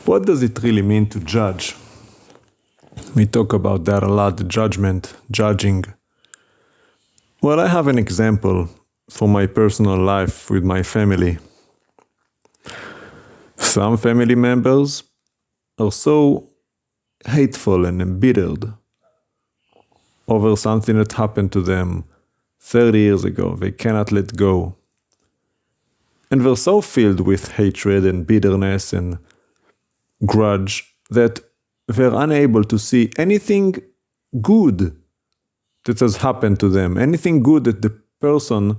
What does it really mean to judge? We talk about that a lot, judgment, judging. Well, I have an example from my personal life with my family. Some family members are so hateful and embittered over something that happened to them 30 years ago. They cannot let go. And they're so filled with hatred and bitterness and grudge that they're unable to see anything good that has happened to them, anything good that the person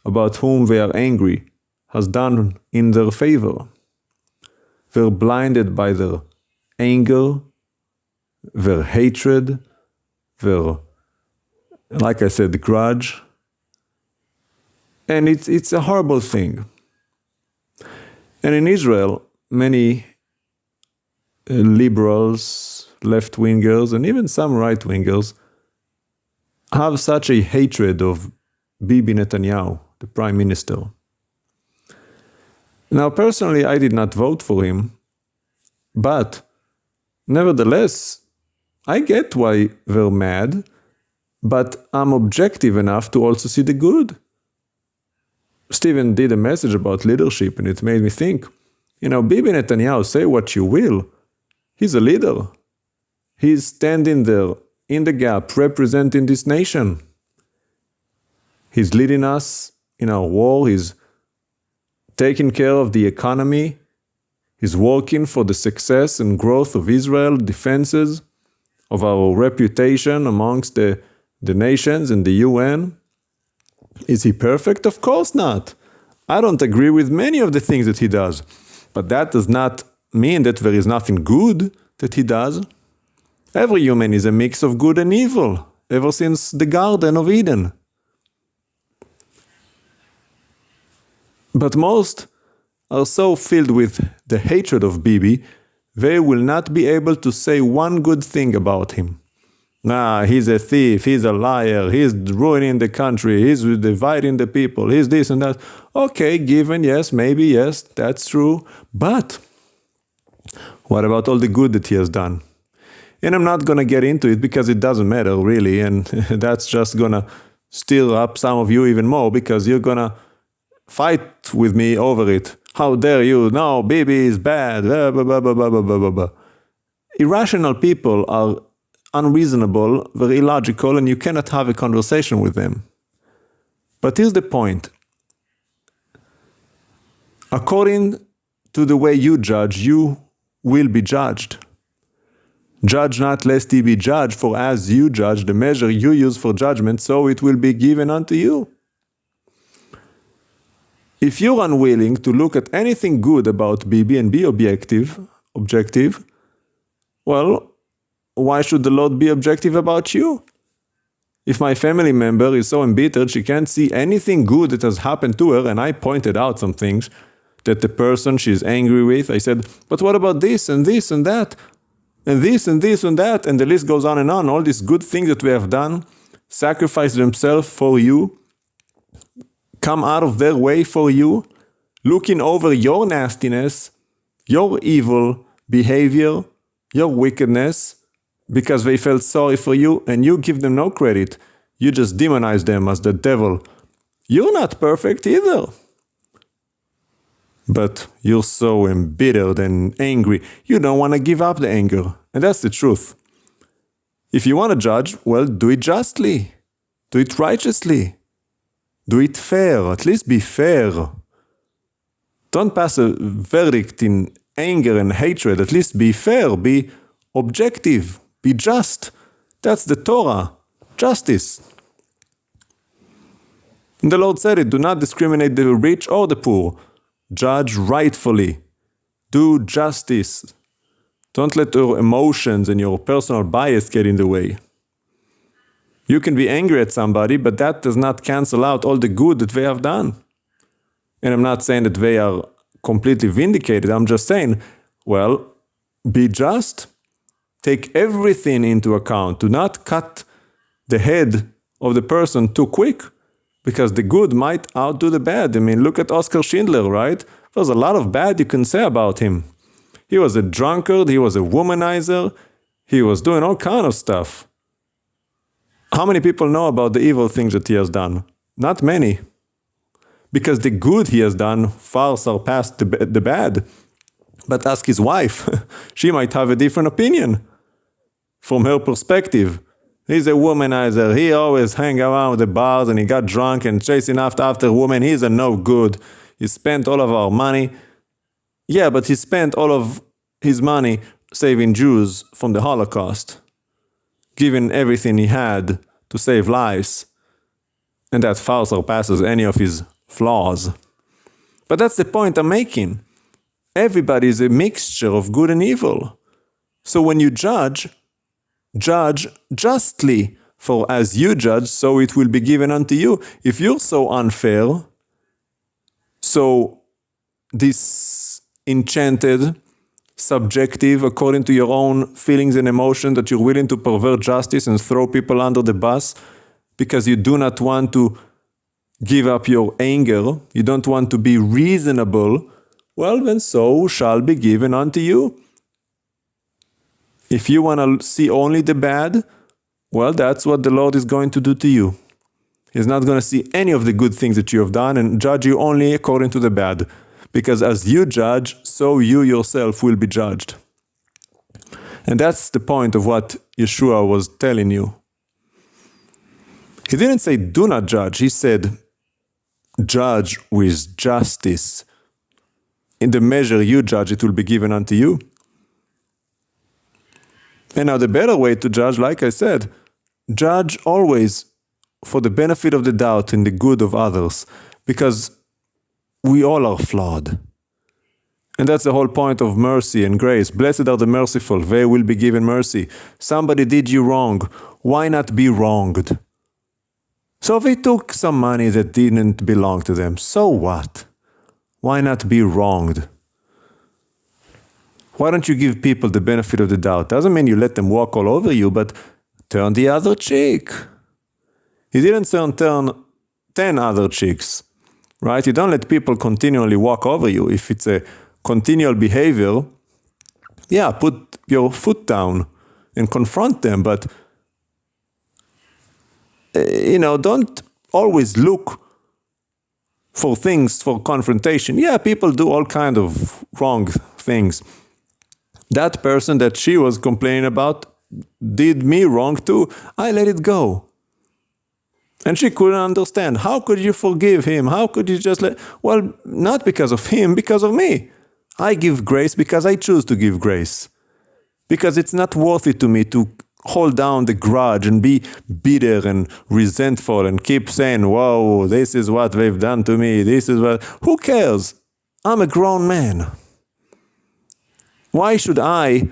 about whom they are angry has done in their favor. They're blinded by their anger, their hatred, their, like I said, grudge. And it's a horrible thing. And in Israel, many liberals, left-wingers, and even some right-wingers have such a hatred of Bibi Netanyahu, the prime minister. Now, personally, I did not vote for him, but nevertheless, I get why they're mad, but I'm objective enough to also see the good. Stephen did a message about leadership, and it made me think, Bibi Netanyahu, say what you will, he's a leader. He's standing there in the gap, representing this nation. He's leading us in our war. He's taking care of the economy. He's working for the success and growth of Israel, defenses of our reputation amongst the nations and the UN. Is he perfect? Of course not. I don't agree with many of the things that he does. But that does not mean that there is nothing good that he does. Every human is a mix of good and evil, ever since the Garden of Eden. But most are so filled with the hatred of Bibi, they will not be able to say one good thing about him. He's a thief, he's a liar, he's ruining the country, he's dividing the people, he's this and that. Okay, given, yes, maybe, yes, that's true. But what about all the good that he has done? And I'm not going to get into it because it doesn't matter really, and that's just going to stir up some of you even more because you're going to fight with me over it. How dare you? No, Bibi is bad. Blah, blah, blah, blah, blah, blah, blah, blah. Irrational people are unreasonable, very illogical, and you cannot have a conversation with them. But here's the point. According to the way you judge, you will be judged. Judge not lest ye be judged, for as you judge, the measure you use for judgment, so it will be given unto you. If you're unwilling to look at anything good about Bibi and be objective, well, why should the Lord be objective about you? If my family member is so embittered she can't see anything good that has happened to her, and I pointed out some things that the person she's angry with, I said, but what about this and this and that? And this and this and that, and the list goes on and on. All these good things that we have done, sacrifice themselves for you, come out of their way for you, looking over your nastiness, your evil behavior, your wickedness, because they felt sorry for you, and you give them no credit. You just demonize them as the devil. You're not perfect either. But you're so embittered and angry, you don't want to give up the anger. And that's the truth. If you want to judge, well, do it justly. Do it righteously. Do it fair. At least be fair. Don't pass a verdict in anger and hatred. At least be fair. Be objective. Be just. That's the Torah. Justice. And the Lord said it, do not discriminate the rich or the poor. Judge rightfully. Do justice. Don't let your emotions and your personal bias get in the way. You can be angry at somebody, but that does not cancel out all the good that they have done. And I'm not saying that they are completely vindicated. I'm just saying, well, be just. Take everything into account. Do not cut the head of the person too quick, because the good might outdo the bad. I mean, look at Oskar Schindler, right? There's a lot of bad you can say about him. He was a drunkard, he was a womanizer, he was doing all kind of stuff. How many people know about the evil things that he has done? Not many. Because the good he has done far surpassed the bad. But ask his wife. She might have a different opinion. From her perspective, he's a womanizer. He always hang around the bars and he got drunk and chasing after women. He's a no good. He spent all of our money. Yeah, but he spent all of his money saving Jews from the Holocaust, giving everything he had to save lives. And that far surpasses any of his flaws. But that's the point I'm making. Everybody is a mixture of good and evil. So when you judge justly, for as you judge, so it will be given unto you. If you're so unfair, so disenchanted, subjective, according to your own feelings and emotions, that you're willing to pervert justice and throw people under the bus because you do not want to give up your anger, you don't want to be reasonable, well, then so shall be given unto you. If you want to see only the bad, well, that's what the Lord is going to do to you. He's not going to see any of the good things that you have done and judge you only according to the bad. Because as you judge, so you yourself will be judged. And that's the point of what Yeshua was telling you. He didn't say, do not judge. He said, judge with justice. In the measure you judge, it will be given unto you. And now the better way to judge, like I said, judge always for the benefit of the doubt and the good of others. Because we all are flawed. And that's the whole point of mercy and grace. Blessed are the merciful, they will be given mercy. Somebody did you wrong. Why not be wronged? So they took some money that didn't belong to them. So what? Why not be wronged? Why don't you give people the benefit of the doubt? Doesn't mean you let them walk all over you, but turn the other cheek. He didn't turn 10 other cheeks. Right? You don't let people continually walk over you. If it's a continual behavior, yeah, put your foot down and confront them. But, don't always look for things for confrontation. Yeah, people do all kinds of wrong things. That person that she was complaining about did me wrong too. I let it go. And she couldn't understand. How could you forgive him? How could you just let... Well, not because of him, because of me. I give grace because I choose to give grace. Because it's not worth it to me to hold down the grudge and be bitter and resentful and keep saying, whoa, this is what they've done to me. This is what... Who cares? I'm a grown man. Why should I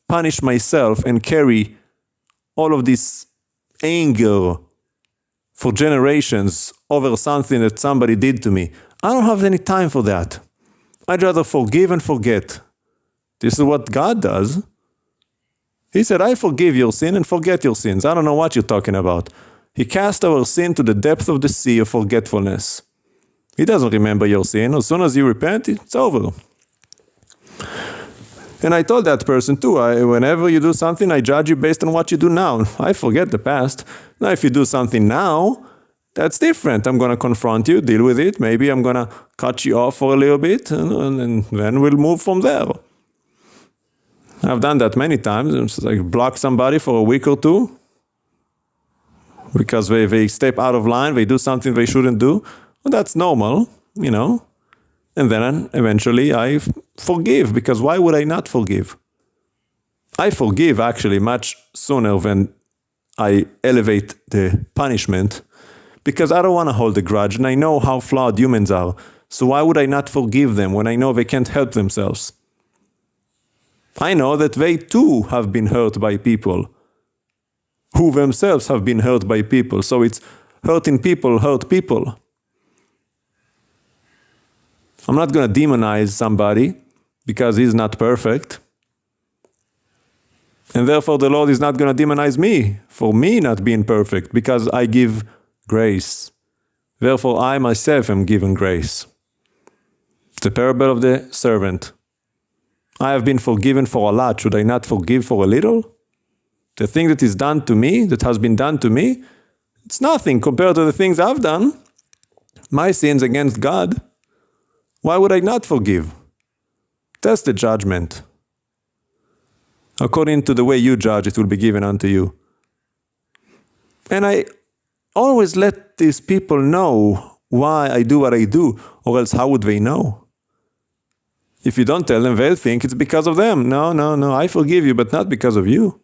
punish myself and carry all of this anger for generations over something that somebody did to me? I don't have any time for that. I'd rather forgive and forget. This is what God does. He said, I forgive your sin and forget your sins. I don't know what you're talking about. He cast our sin to the depth of the sea of forgetfulness. He doesn't remember your sin. As soon as you repent, it's over. And I told that person too, whenever you do something, I judge you based on what you do now. I forget the past. Now, if you do something now, that's different. I'm going to confront you, deal with it. Maybe I'm going to cut you off for a little bit, and then we'll move from there. I've done that many times. It's like block somebody for a week or two because they step out of line, they do something they shouldn't do. Well, that's normal, And then eventually I forgive, because why would I not forgive? I forgive actually much sooner than I elevate the punishment, because I don't want to hold a grudge, and I know how flawed humans are. So why would I not forgive them when I know they can't help themselves? I know that they too have been hurt by people who themselves have been hurt by people. So it's hurting people hurt people. I'm not going to demonize somebody because he's not perfect. And therefore the Lord is not going to demonize me for me not being perfect, because I give grace. Therefore I myself am given grace. The parable of the servant. I have been forgiven for a lot. Should I not forgive for a little? The thing that is done to me, that has been done to me, it's nothing compared to the things I've done. My sins against God. Why would I not forgive? That's the judgment. According to the way you judge, it will be given unto you. And I always let these people know why I do what I do, or else how would they know? If you don't tell them, they'll think it's because of them. No, I forgive you, but not because of you.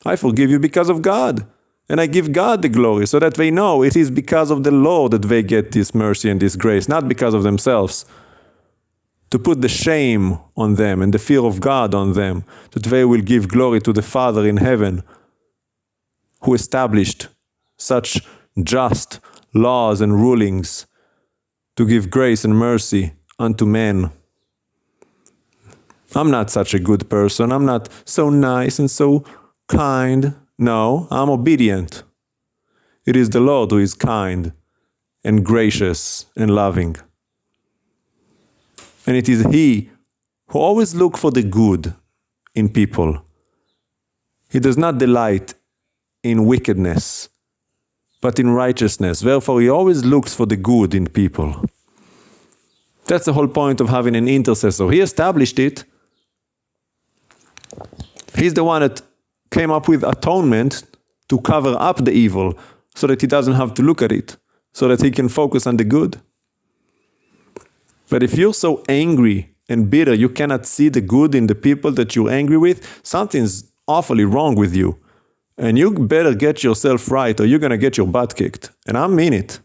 I forgive you because of God. And I give God the glory so that they know it is because of the Lord that they get this mercy and this grace, not because of themselves. To put the shame on them and the fear of God on them, that they will give glory to the Father in heaven, who established such just laws and rulings to give grace and mercy unto men. I'm not such a good person. I'm not so nice and so kind. No, I'm obedient. It is the Lord who is kind and gracious and loving. And it is He who always looks for the good in people. He does not delight in wickedness, but in righteousness. Therefore, He always looks for the good in people. That's the whole point of having an intercessor. He established it. He's the one that came up with atonement to cover up the evil so that he doesn't have to look at it, so that he can focus on the good. But if you're so angry and bitter, you cannot see the good in the people that you're angry with, something's awfully wrong with you. And you better get yourself right or you're going to get your butt kicked. And I mean it.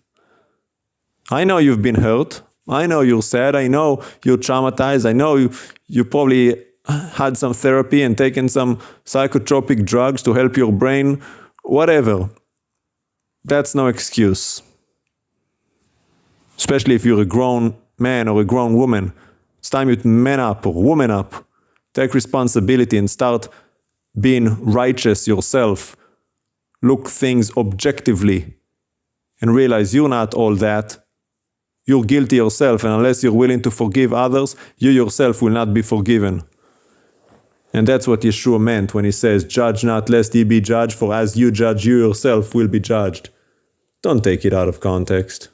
I know you've been hurt. I know you're sad. I know you're traumatized. I know you probably had some therapy and taken some psychotropic drugs to help your brain. Whatever. That's no excuse. Especially if you're a grown man or a grown woman. It's time you man up or woman up. Take responsibility and start being righteous yourself. Look things objectively and realize you're not all that. You're guilty yourself, and unless you're willing to forgive others, you yourself will not be forgiven. And that's what Yeshua meant when he says, "Judge not lest ye be judged, for as you judge, you yourself will be judged." Don't take it out of context.